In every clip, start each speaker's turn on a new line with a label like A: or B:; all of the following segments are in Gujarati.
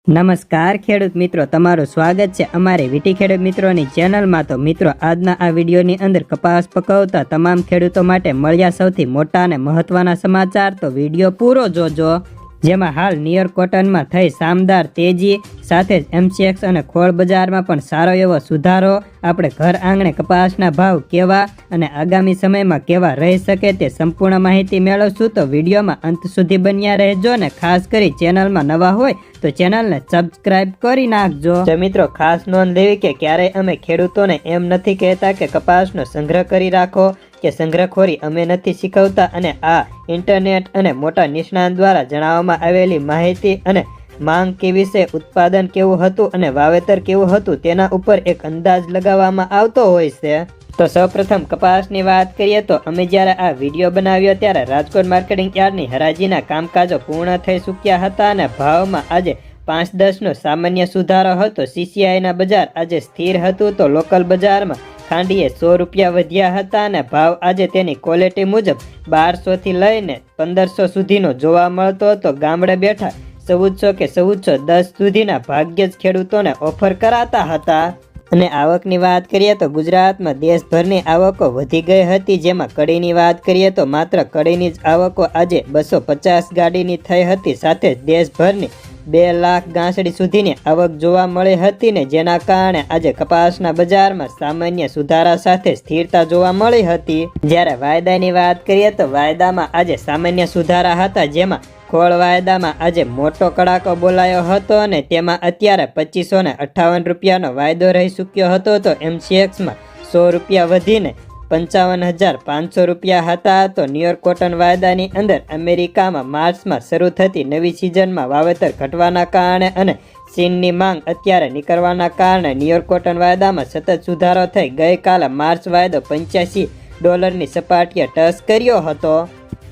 A: નમસ્કાર ખેડૂત મિત્રો, તમારું સ્વાગત છે અમારી વીટી ખેડૂત મિત્રોની ચેનલમાં। તો મિત્રો, આજના આ વિડીયોની અંદર કપાસ પકવતા તમામ ખેડૂતો માટે મળ્યા સૌથી મોટા અને મહત્વના સમાચાર। તો વિડીયો પૂરો જોજો, જેમાં હાલ નિયર કોટનમાં થઈ શાનદાર તેજી, સાથે જ MCX અને ખોળ બજારમાં પણ સારો એવો સુધારો। આપણે ઘર આંગણે કપાસના ભાવ કેવા અને આગામી સમયમાં કેવા રહી શકે તે સંપૂર્ણ માહિતી મેળવશું। તો વિડીયોમાં અંત સુધી બન્યા રહેજો ને ખાસ કરી ચેનલમાં નવા હોય તો ચેનલને સબસ્ક્રાઇબ કરી નાખજો। તો મિત્રો, ખાસ નોંધ લેવી કે ક્યારેય અમે ખેડૂતોને એમ નથી કહેતા કે કપાસનો સંગ્રહ કરી રાખો કે સંગ્રહખોરી અમે નથી શીખવતા, અને આ ઇન્ટરનેટ અને મોટા નિષ્ણાત દ્વારા જણાવવામાં આવેલી માહિતી અને માંગ કેવી છે, ઉત્પાદન કેવું હતું અને વાવેતર કેવું હતું તેના ઉપર એક અંદાજ લગાવવામાં આવતો હોય છે। તો સૌપ્રથમ કપાસની વાત કરીએ તો અમે જ્યારે આ વિડીયો બનાવ્યો ત્યારે રાજકોટ માર્કેટિંગ યાર્ડની હરાજીના કામકાજો પૂર્ણ થઈ ચૂક્યા હતા અને ભાવમાં આજે 5-10નો સામાન્ય સુધારો હતો। CCIના બજાર આજે સ્થિર હતું, તો લોકલ બજારમાં ખાંડીએ 100 રૂપિયા વધ્યા હતા અને ભાવ આજે તેની ક્વોલિટી મુજબ 1200થી લઈને 1500 સુધીનો જોવા મળતો હતો। ગામડે બેઠા 1400 કે 1410 સુધીના ભાગ્યે જ ખેડૂતોને ઓફર કરાતા હતા। અને આવકની વાત કરીએ તો ગુજરાતમાં દેશભરની આવકો વધી ગઈ હતી, જેમાં કડીની વાત કરીએ તો માત્ર કડીની જ આવકો આજે 250 ગાડીની થઈ હતી, સાથે જ દેશભરની 2 લાખ ગાંસડી સુધીની આવક જોવા મળી હતી ને જેના કારણે આજે કપાસના બજારમાં સામાન્ય સુધારા સાથે સ્થિરતા જોવા મળી હતી। જ્યારે વાયદાની વાત કરીએ તો વાયદામાં આજે સામાન્ય સુધારા હતા, જેમાં ખોળ વાયદામાં આજે મોટો કડાકો બોલાયો હતો અને તેમાં અત્યારે 2558 રૂપિયાનો વાયદો રહી ચૂક્યો હતો। તો MCXમાં 100 રૂપિયા વધીને 55,500 રૂપિયા હતા। તો ન્યુયોર્ક કોટન વાયદાની અંદર અમેરિકામાં માર્ચમાં શરૂ થતી નવી સિઝનમાં વાવેતર ઘટવાના કારણે અને ચીનની માંગ અત્યારે નીકળવાના કારણે ન્યુયોર્ક કોટન વાયદામાં સતત સુધારો થઈ ગઈકાલે માર્ચ વાયદો $85ની સપાટીએ ટચ કર્યો હતો।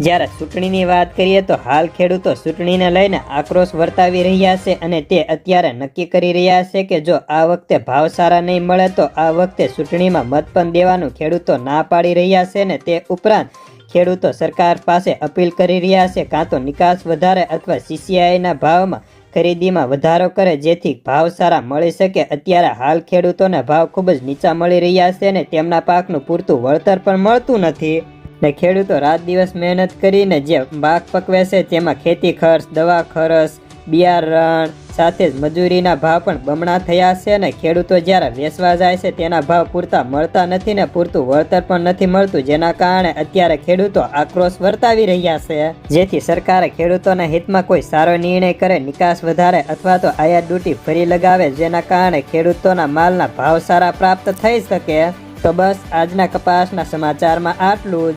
A: જ્યારે ચૂંટણીની વાત કરીએ તો હાલ ખેડૂતો ચૂંટણીને લઈને આક્રોશ વર્તાવી રહ્યા છે અને તે અત્યારે નક્કી કરી રહ્યા છે કે જો આ વખતે ભાવ સારા નહીં મળે તો આ વખતે ચૂંટણીમાં મત પણ દેવાનું ખેડૂતો ના પાડી રહ્યા છે ને તે ઉપરાંત ખેડૂતો સરકાર પાસે અપીલ કરી રહ્યા છે કાં તો નિકાસ વધારે અથવા CCIના ભાવમાં ખરીદીમાં વધારો કરે જેથી ભાવ સારા મળી શકે। અત્યારે હાલ ખેડૂતોને ભાવ ખૂબ જ નીચા મળી રહ્યા છે ને તેમના પાકનું પૂરતું વળતર પણ મળતું નથી ને ખેડૂતો રાત દિવસ મહેનત કરીને જે પાક પકવે છે તેમાં ખેતી ખર્ચ, દવા ખર્ચ, બિયારણ સાથે જ મજૂરીના ભાવ પણ બમણા થયા છે અને ખેડૂતો જ્યારે વેચવા જાય છે તેના ભાવ પૂરતા મળતા નથી ને પૂરતું વળતર પણ નથી મળતું, જેના કારણે અત્યારે ખેડૂતો આક્રોશ વર્તાવી રહ્યા છે। જેથી સરકારે ખેડૂતોના હિતમાં કોઈ સારો નિર્ણય કરે, નિકાસ વધારે અથવા તો આયાત ડ્યુટી ફરી લગાવે, જેના કારણે ખેડૂતોના માલના ભાવ સારા પ્રાપ્ત થઈ શકે। તો બસ આજના કપાસના સમાચારમાં આટલું જ।